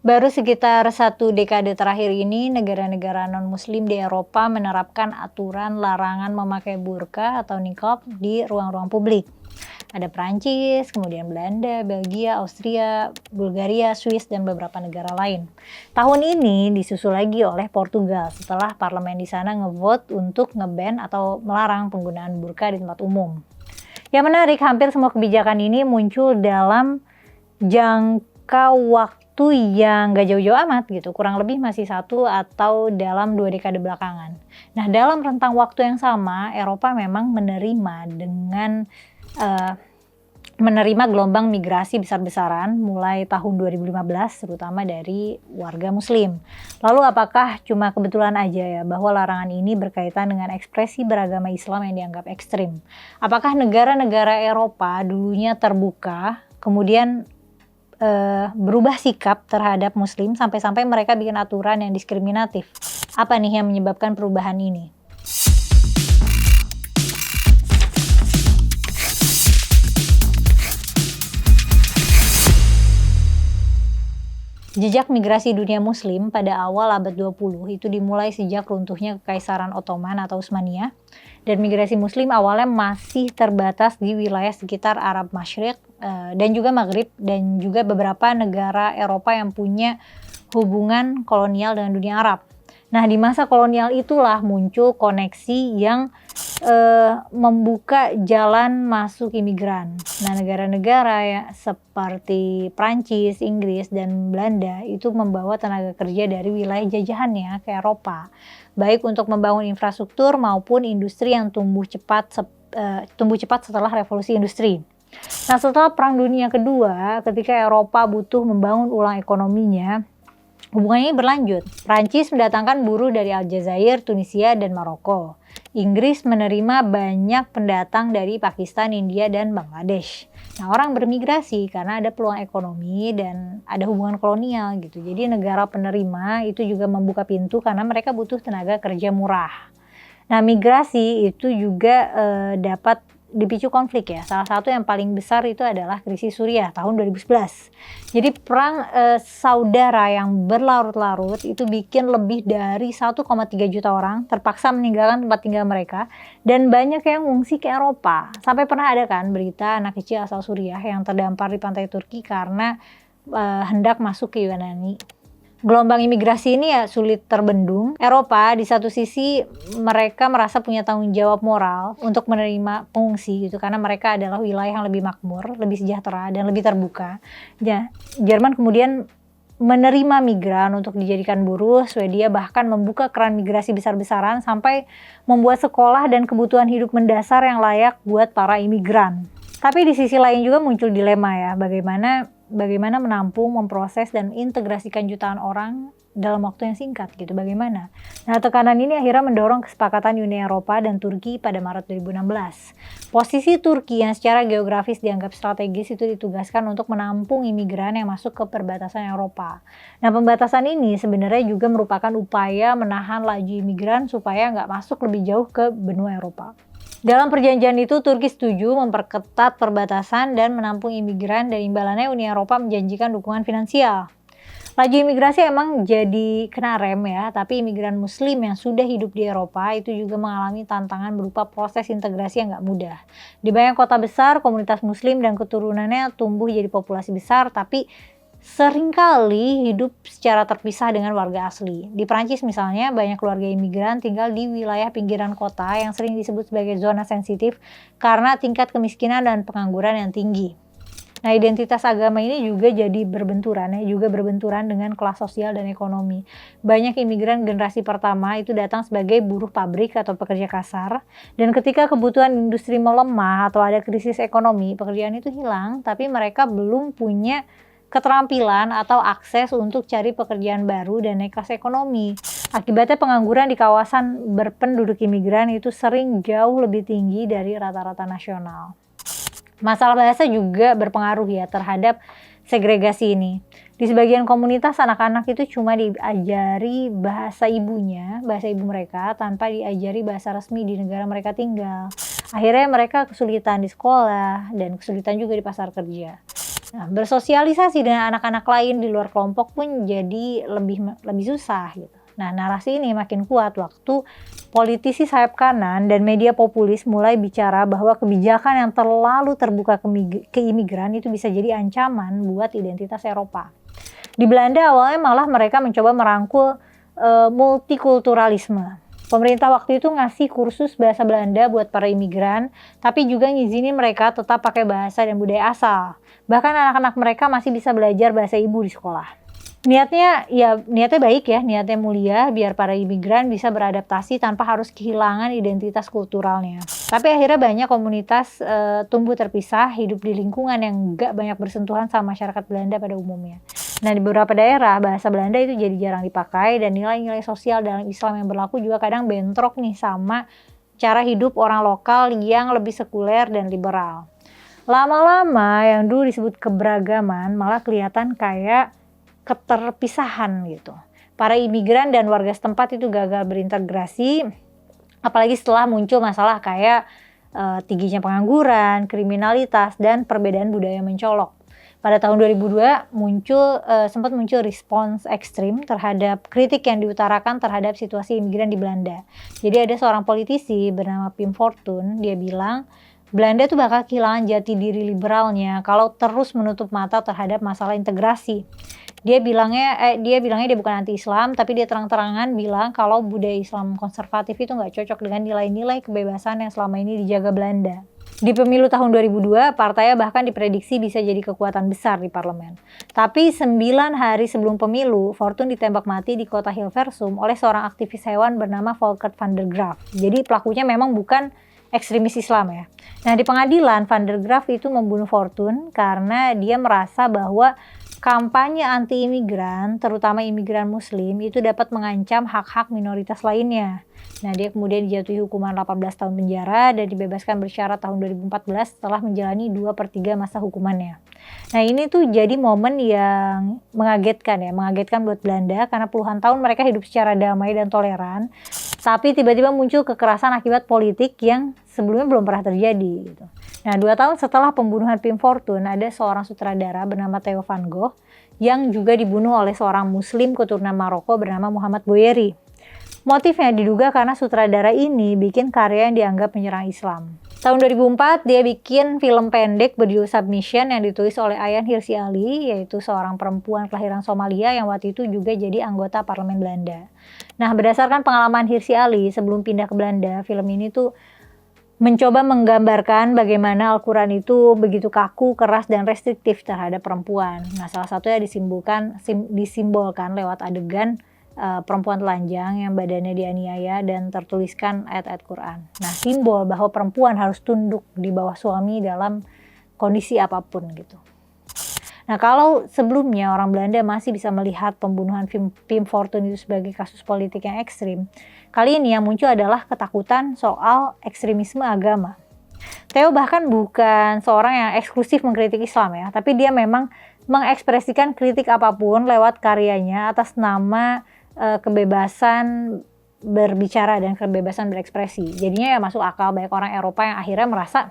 Baru sekitar satu dekade terakhir ini, negara-negara non-muslim di Eropa menerapkan aturan larangan memakai burka atau niqab di ruang-ruang publik. Ada Prancis, kemudian Belanda, Belgia, Austria, Bulgaria, Swiss, dan beberapa negara lain. Tahun ini disusul lagi oleh Portugal setelah parlemen di sana ngevote untuk nge-ban atau melarang penggunaan burka di tempat umum. Yang menarik, hampir semua kebijakan ini muncul dalam jangka waktu yang gak jauh-jauh amat gitu, kurang lebih masih 1 atau dalam 2 dekade belakangan. Nah, dalam rentang waktu yang sama, Eropa memang menerima gelombang migrasi besar-besaran mulai tahun 2015, terutama dari warga muslim. Lalu apakah cuma kebetulan aja ya bahwa larangan ini berkaitan dengan ekspresi beragama Islam yang dianggap ekstrim? Apakah negara-negara Eropa dulunya terbuka, kemudian berubah sikap terhadap muslim sampai-sampai mereka bikin aturan yang diskriminatif? Apa nih yang menyebabkan perubahan ini? Jejak migrasi dunia muslim pada awal abad 20 itu dimulai sejak runtuhnya Kekaisaran Ottoman atau Utsmaniyah, dan migrasi muslim awalnya masih terbatas di wilayah sekitar Arab Masyriq dan juga Maghrib, dan juga beberapa negara Eropa yang punya hubungan kolonial dengan dunia Arab. Nah, di masa kolonial itulah muncul koneksi yang membuka jalan masuk imigran. Nah, negara-negara ya seperti Prancis, Inggris, dan Belanda itu membawa tenaga kerja dari wilayah jajahannya ke Eropa, baik untuk membangun infrastruktur maupun industri yang tumbuh cepat setelah revolusi industri. Nah, setelah Perang Dunia Kedua, ketika Eropa butuh membangun ulang ekonominya, hubungannya berlanjut. Prancis mendatangkan buruh dari Aljazair, Tunisia, dan Maroko. Inggris menerima banyak pendatang dari Pakistan, India, dan Bangladesh. Nah, orang bermigrasi karena ada peluang ekonomi dan ada hubungan kolonial gitu. Jadi negara penerima itu juga membuka pintu karena mereka butuh tenaga kerja murah. Nah, migrasi itu juga dapat dipicu konflik ya. Salah satu yang paling besar itu adalah krisis Suriah tahun 2011. Jadi perang saudara yang berlarut-larut itu bikin lebih dari 1,3 juta orang terpaksa meninggalkan tempat tinggal mereka, dan banyak yang ngungsi ke Eropa. Sampai pernah ada kan berita anak kecil asal Suriah yang terdampar di pantai Turki karena hendak masuk ke Yunani. Gelombang imigrasi ini ya sulit terbendung. Eropa di satu sisi mereka merasa punya tanggung jawab moral untuk menerima pengungsi gitu, karena mereka adalah wilayah yang lebih makmur, lebih sejahtera, dan lebih terbuka. Ya, Jerman kemudian menerima migran untuk dijadikan buruh. Swedia bahkan membuka keran migrasi besar-besaran sampai membuat sekolah dan kebutuhan hidup mendasar yang layak buat para imigran. Tapi di sisi lain juga muncul dilema ya, bagaimana menampung, memproses, dan integrasikan jutaan orang dalam waktu yang singkat gitu, bagaimana? Nah, tekanan ini akhirnya mendorong kesepakatan Uni Eropa dan Turki pada Maret 2016. Posisi Turki yang secara geografis dianggap strategis itu ditugaskan untuk menampung imigran yang masuk ke perbatasan Eropa. Nah, pembatasan ini sebenarnya juga merupakan upaya menahan laju imigran supaya nggak masuk lebih jauh ke benua Eropa. Dalam perjanjian itu, Turki setuju memperketat perbatasan dan menampung imigran, dan imbalannya Uni Eropa menjanjikan dukungan finansial. Laju imigrasi emang jadi kena rem ya, tapi imigran muslim yang sudah hidup di Eropa itu juga mengalami tantangan berupa proses integrasi yang gak mudah. Di banyak kota besar, komunitas muslim dan keturunannya tumbuh jadi populasi besar, tapi seringkali hidup secara terpisah dengan warga asli. Di Prancis misalnya, banyak keluarga imigran tinggal di wilayah pinggiran kota yang sering disebut sebagai zona sensitif karena tingkat kemiskinan dan pengangguran yang tinggi. Nah, identitas agama ini juga jadi berbenturan dengan kelas sosial dan ekonomi. Banyak imigran generasi pertama itu datang sebagai buruh pabrik atau pekerja kasar, dan ketika kebutuhan industri melemah atau ada krisis ekonomi, pekerjaan itu hilang, tapi mereka belum punya keterampilan atau akses untuk cari pekerjaan baru dan naik kelas ekonomi. Akibatnya pengangguran di kawasan berpenduduk imigran itu sering jauh lebih tinggi dari rata-rata nasional. Masalah bahasa juga berpengaruh ya terhadap segregasi ini. Di sebagian komunitas, anak-anak itu cuma diajari bahasa ibu mereka, tanpa diajari bahasa resmi di negara mereka tinggal. Akhirnya mereka kesulitan di sekolah dan kesulitan juga di pasar kerja. Nah, bersosialisasi dengan anak-anak lain di luar kelompok pun jadi lebih susah gitu. Nah, narasi ini makin kuat waktu politisi sayap kanan dan media populis mulai bicara bahwa kebijakan yang terlalu terbuka ke imigran itu bisa jadi ancaman buat identitas Eropa. Di Belanda awalnya malah mereka mencoba merangkul multikulturalisme. Pemerintah waktu itu ngasih kursus bahasa Belanda buat para imigran, tapi juga ngizinin mereka tetap pakai bahasa dan budaya asal. Bahkan anak-anak mereka masih bisa belajar bahasa ibu di sekolah. Niatnya baik ya, niatnya mulia biar para imigran bisa beradaptasi tanpa harus kehilangan identitas kulturalnya. Tapi akhirnya banyak komunitas tumbuh terpisah, hidup di lingkungan yang gak banyak bersentuhan sama masyarakat Belanda pada umumnya. Nah, di beberapa daerah bahasa Belanda itu jadi jarang dipakai dan nilai-nilai sosial dalam Islam yang berlaku juga kadang bentrok nih sama cara hidup orang lokal yang lebih sekuler dan liberal. Lama-lama yang dulu disebut keberagaman malah kelihatan kayak keterpisahan gitu. Para imigran dan warga setempat itu gagal berintegrasi, apalagi setelah muncul masalah kayak tingginya pengangguran, kriminalitas, dan perbedaan budaya mencolok. Pada tahun 2002 sempat muncul respons ekstrim terhadap kritik yang diutarakan terhadap situasi imigran di Belanda. Jadi ada seorang politisi bernama Pim Fortuyn, dia bilang Belanda tuh bakal kehilangan jati diri liberalnya kalau terus menutup mata terhadap masalah integrasi. Dia bilangnya dia bukan anti-Islam, tapi dia terang-terangan bilang kalau budaya Islam konservatif itu nggak cocok dengan nilai-nilai kebebasan yang selama ini dijaga Belanda. Di pemilu tahun 2002, partainya bahkan diprediksi bisa jadi kekuatan besar di parlemen. Tapi 9 hari sebelum pemilu, Fortuyn ditembak mati di kota Hilversum oleh seorang aktivis hewan bernama Volker van der Graaf. Jadi pelakunya memang bukan ekstremis Islam ya. Nah, di pengadilan Van der Graaf itu membunuh Fortuyn karena dia merasa bahwa kampanye anti-imigran, terutama imigran muslim, itu dapat mengancam hak-hak minoritas lainnya. Nah, dia kemudian dijatuhi hukuman 18 tahun penjara dan dibebaskan bersyarat tahun 2014 setelah menjalani 2/3 masa hukumannya. Nah, ini tuh jadi momen yang mengagetkan buat Belanda karena puluhan tahun mereka hidup secara damai dan toleran, tapi tiba-tiba muncul kekerasan akibat politik yang sebelumnya belum pernah terjadi gitu. Nah, 2 tahun setelah pembunuhan Pim Fortuyn, ada seorang sutradara bernama Theo van Gogh yang juga dibunuh oleh seorang muslim keturunan Maroko bernama Muhammad Boyeri. Motifnya diduga karena sutradara ini bikin karya yang dianggap menyerang Islam. Tahun 2004, dia bikin film pendek berjudul Submission yang ditulis oleh Ayaan Hirsi Ali, yaitu seorang perempuan kelahiran Somalia yang waktu itu juga jadi anggota parlemen Belanda. Nah, berdasarkan pengalaman Hirsi Ali sebelum pindah ke Belanda, film ini tuh mencoba menggambarkan bagaimana Al-Quran itu begitu kaku, keras, dan restriktif terhadap perempuan. Nah, salah satunya disimbolkan lewat adegan perempuan telanjang yang badannya dianiaya dan tertuliskan ayat-ayat Quran. Nah, simbol bahwa perempuan harus tunduk di bawah suami dalam kondisi apapun gitu. Nah, kalau sebelumnya orang Belanda masih bisa melihat pembunuhan Pim Fortuyn itu sebagai kasus politik yang ekstrim, kali ini yang muncul adalah ketakutan soal ekstremisme agama. Theo bahkan bukan seorang yang eksklusif mengkritik Islam ya, tapi dia memang mengekspresikan kritik apapun lewat karyanya atas nama kebebasan berbicara dan kebebasan berekspresi. Jadinya ya masuk akal banyak orang Eropa yang akhirnya merasa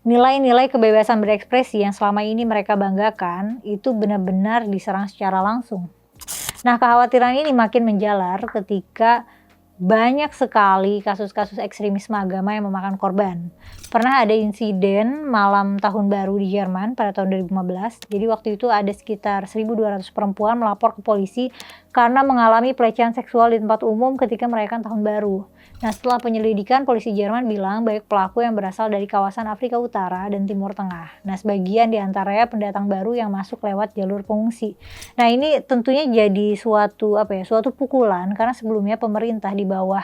nilai-nilai kebebasan berekspresi yang selama ini mereka banggakan itu benar-benar diserang secara langsung. Nah, kekhawatiran ini makin menjalar ketika banyak sekali kasus-kasus ekstremisme agama yang memakan korban. Pernah ada insiden malam tahun baru di Jerman pada tahun 2015. Jadi waktu itu ada sekitar 1.200 perempuan melapor ke polisi karena mengalami pelecehan seksual di tempat umum ketika merayakan tahun baru. Nah, setelah penyelidikan, polisi Jerman bilang banyak pelaku yang berasal dari kawasan Afrika Utara dan Timur Tengah. Nah, sebagian diantaranya pendatang baru yang masuk lewat jalur pengungsi. Nah, ini tentunya jadi suatu pukulan karena sebelumnya pemerintah di bawah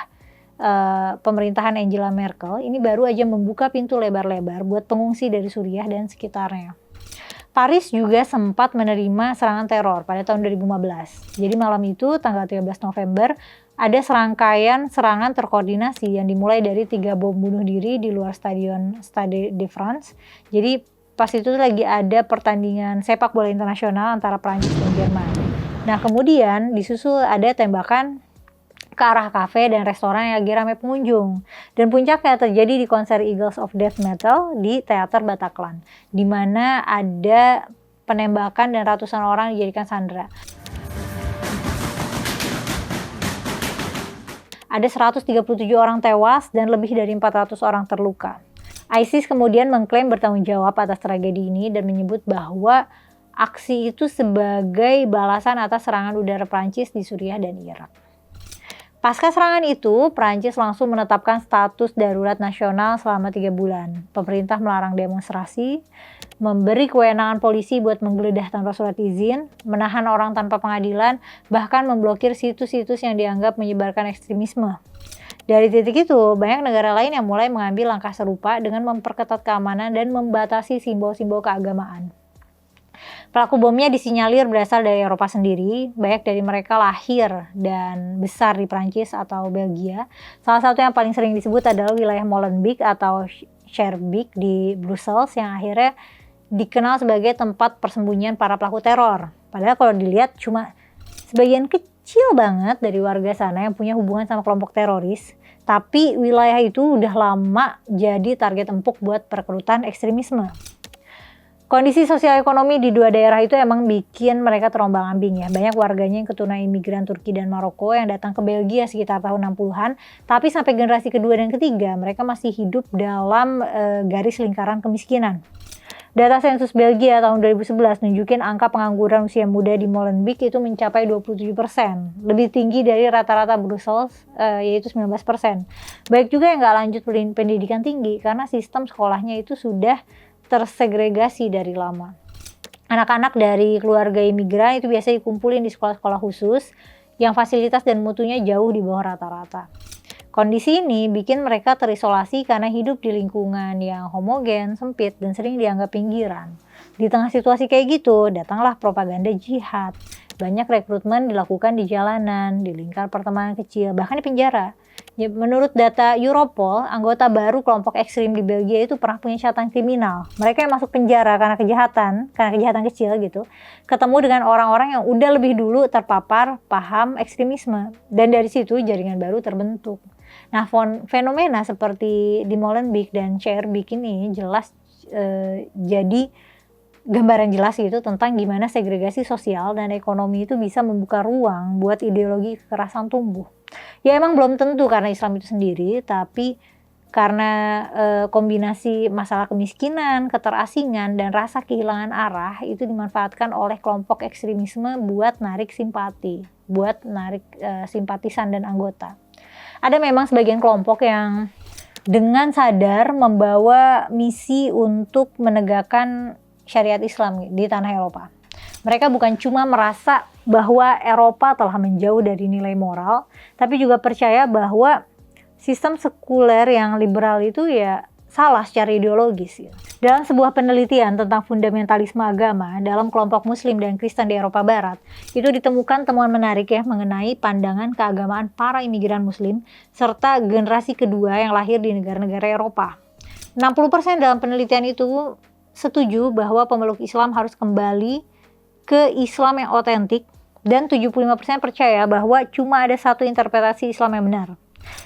pemerintahan Angela Merkel ini baru aja membuka pintu lebar-lebar buat pengungsi dari Suriah dan sekitarnya. Paris juga sempat menerima serangan teror pada tahun 2015. Jadi malam itu, tanggal 13 November, ada serangkaian serangan terkoordinasi yang dimulai dari 3 bom bunuh diri di luar stadion Stade de France. Jadi pas itu lagi ada pertandingan sepak bola internasional antara Prancis dan Jerman. Nah, kemudian disusul ada tembakan ke arah kafe dan restoran yang lagi ramai pengunjung. Dan puncaknya terjadi di konser Eagles of Death Metal di Teater Bataclan, di mana ada penembakan dan ratusan orang dijadikan sandera. Ada 137 orang tewas dan lebih dari 400 orang terluka. ISIS kemudian mengklaim bertanggung jawab atas tragedi ini dan menyebut bahwa aksi itu sebagai balasan atas serangan udara Prancis di Suriah dan Irak. Pasca serangan itu, Prancis langsung menetapkan status darurat nasional selama 3 bulan. Pemerintah melarang demonstrasi, memberi kewenangan polisi buat menggeledah tanpa surat izin, menahan orang tanpa pengadilan, bahkan memblokir situs-situs yang dianggap menyebarkan ekstremisme. Dari titik itu, banyak negara lain yang mulai mengambil langkah serupa dengan memperketat keamanan dan membatasi simbol-simbol keagamaan. Pelaku bomnya disinyalir berasal dari Eropa sendiri, banyak dari mereka lahir dan besar di Prancis atau Belgia. Salah satu yang paling sering disebut adalah wilayah Molenbeek atau Schaerbeek di Brussels yang akhirnya dikenal sebagai tempat persembunyian para pelaku teror. Padahal kalau dilihat cuma sebagian kecil banget dari warga sana yang punya hubungan sama kelompok teroris, tapi wilayah itu udah lama jadi target empuk buat perekrutan ekstremisme. Kondisi sosial ekonomi di dua daerah itu emang bikin mereka terombang-ambing ya. Banyak warganya yang keturunan imigran Turki dan Maroko yang datang ke Belgia sekitar tahun 60-an. Tapi sampai generasi kedua dan ketiga mereka masih hidup dalam garis lingkaran kemiskinan. Data sensus Belgia tahun 2011 nunjukin angka pengangguran usia muda di Molenbeek itu mencapai 27%. Lebih tinggi dari rata-rata Brussels yaitu 19%. Baik juga yang nggak lanjut pendidikan tinggi karena sistem sekolahnya itu sudah tersegregasi dari lama. Anak-anak dari keluarga imigran itu biasa dikumpulin di sekolah-sekolah khusus yang fasilitas dan mutunya jauh di bawah rata-rata. Kondisi ini bikin mereka terisolasi karena hidup di lingkungan yang homogen, sempit, dan sering dianggap pinggiran. Di tengah situasi kayak gitu, datanglah propaganda jihad. Banyak rekrutmen dilakukan di jalanan, di lingkar pertemanan kecil, bahkan di penjara. Ya, menurut data Europol, anggota baru kelompok ekstrim di Belgia itu pernah punya catatan kriminal. Mereka yang masuk penjara karena kejahatan kecil gitu, ketemu dengan orang-orang yang udah lebih dulu terpapar paham ekstremisme. Dan dari situ jaringan baru terbentuk. Nah, fenomena seperti di Molenbeek dan Schaerbeek ini jelas jadi gambaran jelas gitu tentang gimana segregasi sosial dan ekonomi itu bisa membuka ruang buat ideologi kekerasan tumbuh. Ya emang belum tentu karena Islam itu sendiri, tapi karena kombinasi masalah kemiskinan, keterasingan, dan rasa kehilangan arah itu dimanfaatkan oleh kelompok ekstremisme buat narik simpati, buat narik simpatisan dan anggota. Ada memang sebagian kelompok yang dengan sadar membawa misi untuk menegakkan syariat Islam di tanah Eropa. Mereka bukan cuma merasa bahwa Eropa telah menjauh dari nilai moral, tapi juga percaya bahwa sistem sekuler yang liberal itu ya salah secara ideologis. Ya. Dalam sebuah penelitian tentang fundamentalisme agama dalam kelompok Muslim dan Kristen di Eropa Barat, itu ditemukan temuan menarik ya mengenai pandangan keagamaan para imigran Muslim serta generasi kedua yang lahir di negara-negara Eropa. 60% dalam penelitian itu setuju bahwa pemeluk Islam harus kembali ke Islam yang otentik dan 75% percaya bahwa cuma ada satu interpretasi Islam yang benar.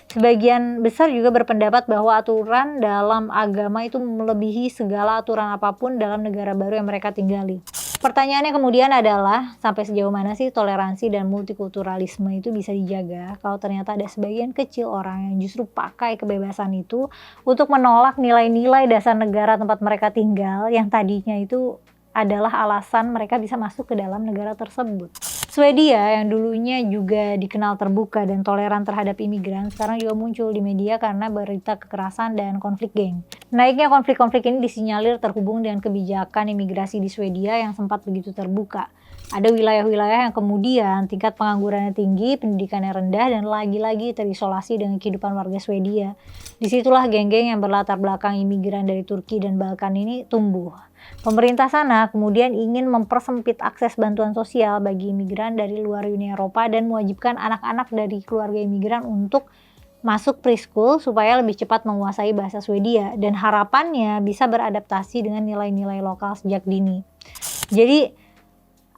Sebagian besar juga berpendapat bahwa aturan dalam agama itu melebihi segala aturan apapun dalam negara baru yang mereka tinggali. Pertanyaannya kemudian adalah sampai sejauh mana sih toleransi dan multikulturalisme itu bisa dijaga kalau ternyata ada sebagian kecil orang yang justru pakai kebebasan itu untuk menolak nilai-nilai dasar negara tempat mereka tinggal yang tadinya itu adalah alasan mereka bisa masuk ke dalam negara tersebut. Swedia yang dulunya juga dikenal terbuka dan toleran terhadap imigran sekarang juga muncul di media karena berita kekerasan dan konflik geng. Naiknya konflik-konflik ini disinyalir terhubung dengan kebijakan imigrasi di Swedia yang sempat begitu terbuka. Ada wilayah-wilayah yang kemudian tingkat penganggurannya tinggi, pendidikannya rendah, dan lagi-lagi terisolasi dengan kehidupan warga Swedia. Disitulah geng-geng yang berlatar belakang imigran dari Turki dan Balkan ini tumbuh. Pemerintah sana kemudian ingin mempersempit akses bantuan sosial bagi imigran dari luar Uni Eropa dan mewajibkan anak-anak dari keluarga imigran untuk masuk preschool supaya lebih cepat menguasai bahasa Swedia dan harapannya bisa beradaptasi dengan nilai-nilai lokal sejak dini. Jadi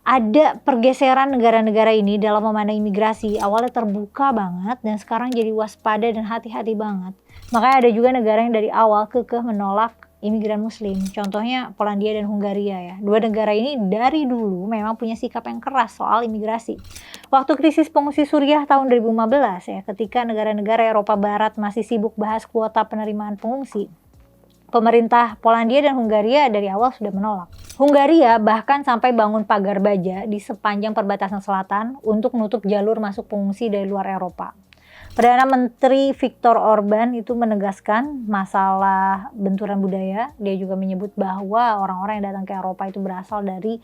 ada pergeseran negara-negara ini dalam memandang imigrasi. Awalnya terbuka banget dan sekarang jadi waspada dan hati-hati banget. Makanya ada juga negara yang dari awal kekeh menolak imigran muslim. Contohnya Polandia dan Hungaria ya. Dua negara ini dari dulu memang punya sikap yang keras soal imigrasi. Waktu krisis pengungsi Suriah tahun 2015 ya, ketika negara-negara Eropa Barat masih sibuk bahas kuota penerimaan pengungsi, pemerintah Polandia dan Hungaria dari awal sudah menolak. Hungaria bahkan sampai bangun pagar baja di sepanjang perbatasan selatan untuk menutup jalur masuk pengungsi dari luar Eropa. Perdana Menteri Viktor Orban itu menegaskan masalah benturan budaya. Dia juga menyebut bahwa orang-orang yang datang ke Eropa itu berasal dari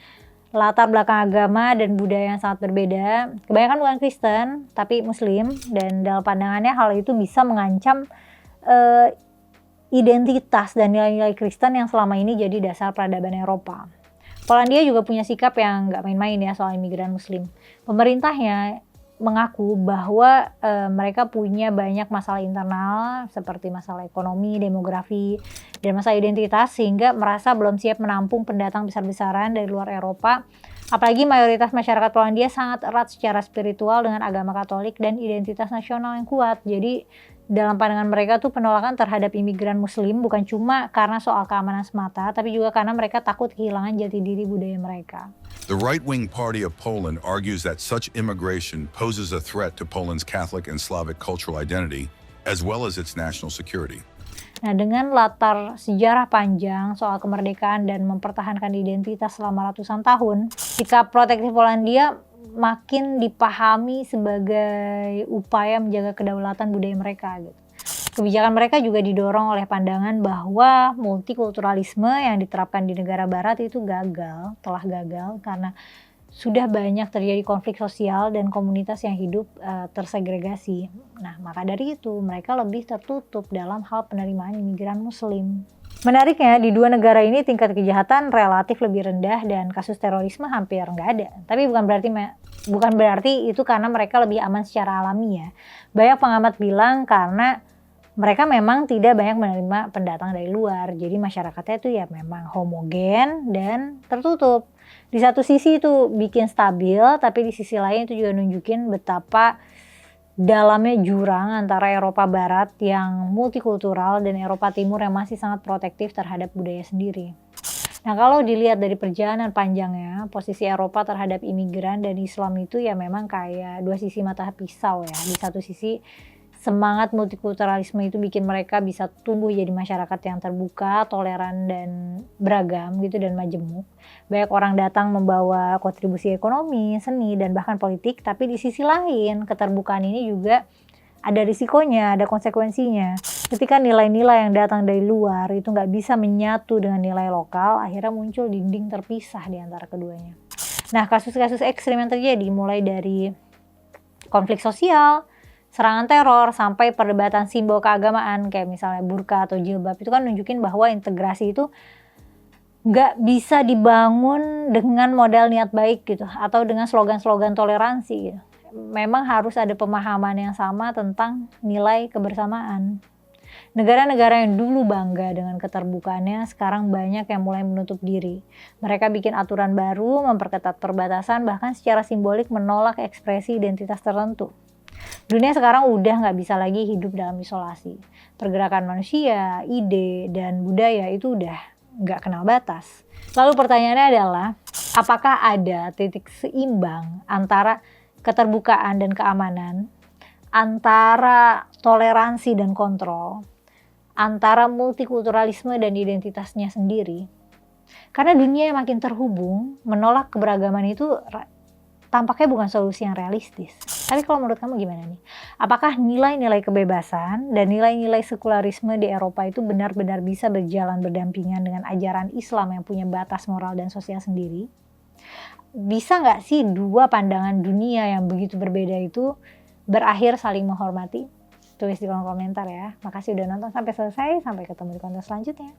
latar belakang agama dan budaya yang sangat berbeda. Kebanyakan bukan Kristen, tapi Muslim. Dan dalam pandangannya hal itu bisa mengancam identitas dan nilai-nilai Kristen yang selama ini jadi dasar peradaban Eropa. Polandia juga punya sikap yang nggak main-main ya soal imigran Muslim. Pemerintahnya mengaku bahwa mereka punya banyak masalah internal seperti masalah ekonomi, demografi, dan masalah identitas sehingga merasa belum siap menampung pendatang besar-besaran dari luar Eropa. Apalagi mayoritas masyarakat Polandia sangat erat secara spiritual dengan agama Katolik dan identitas nasional yang kuat. Jadi dalam pandangan mereka tuh penolakan terhadap imigran Muslim bukan cuma karena soal keamanan semata, tapi juga karena mereka takut kehilangan jati diri budaya mereka. The right-wing party of Poland argues that such immigration poses a threat to Poland's Catholic and Slavic cultural identity, as well as its national security. Nah, dengan latar sejarah panjang soal kemerdekaan dan mempertahankan identitas selama ratusan tahun, sikap protektif Polandia makin dipahami sebagai upaya menjaga kedaulatan budaya mereka gitu. Kebijakan mereka juga didorong oleh pandangan bahwa multikulturalisme yang diterapkan di negara barat itu telah gagal karena sudah banyak terjadi konflik sosial dan komunitas yang hidup tersegregasi. Nah, maka dari itu mereka lebih tertutup dalam hal penerimaan imigran Muslim. Menariknya, di dua negara ini tingkat kejahatan relatif lebih rendah dan kasus terorisme hampir nggak ada. Tapi bukan berarti itu karena mereka lebih aman secara alami ya. Banyak pengamat bilang karena mereka memang tidak banyak menerima pendatang dari luar. Jadi masyarakatnya itu ya memang homogen dan tertutup. Di satu sisi itu bikin stabil, tapi di sisi lain itu juga nunjukin betapa dalamnya jurang antara Eropa Barat yang multikultural dan Eropa Timur yang masih sangat protektif terhadap budaya sendiri. Nah, kalau dilihat dari perjalanan panjangnya, posisi Eropa terhadap imigran dan Islam itu ya memang kayak dua sisi mata pisau ya. Di satu sisi semangat multikulturalisme itu bikin mereka bisa tumbuh jadi masyarakat yang terbuka, toleran dan beragam gitu dan majemuk. Banyak orang datang membawa kontribusi ekonomi, seni dan bahkan politik, tapi di sisi lain keterbukaan ini juga ada risikonya, ada konsekuensinya. Ketika nilai-nilai yang datang dari luar itu nggak bisa menyatu dengan nilai lokal, akhirnya muncul dinding terpisah di antara keduanya. Nah, kasus-kasus ekstrim yang terjadi mulai dari konflik sosial, serangan teror, sampai perdebatan simbol keagamaan kayak misalnya burka atau jilbab itu kan nunjukin bahwa integrasi itu nggak bisa dibangun dengan modal niat baik gitu atau dengan slogan-slogan toleransi gitu. Memang harus ada pemahaman yang sama tentang nilai kebersamaan. Negara-negara yang dulu bangga dengan keterbukaannya sekarang banyak yang mulai menutup diri. Mereka bikin aturan baru, memperketat perbatasan, bahkan secara simbolik menolak ekspresi identitas tertentu. Dunia sekarang udah nggak bisa lagi hidup dalam isolasi. Pergerakan manusia, ide, dan budaya itu udah nggak kenal batas. Lalu pertanyaannya adalah, apakah ada titik seimbang antara keterbukaan dan keamanan, antara toleransi dan kontrol, antara multikulturalisme dan identitasnya sendiri? Karena dunia yang makin terhubung, menolak keberagaman itu tampaknya bukan solusi yang realistis. Tapi kalau menurut kamu gimana nih? Apakah nilai-nilai kebebasan dan nilai-nilai sekularisme di Eropa itu benar-benar bisa berjalan berdampingan dengan ajaran Islam yang punya batas moral dan sosial sendiri? Bisa nggak sih dua pandangan dunia yang begitu berbeda itu berakhir saling menghormati? Tulis di kolom komentar ya. Makasih udah nonton sampai selesai. Sampai ketemu di konten selanjutnya.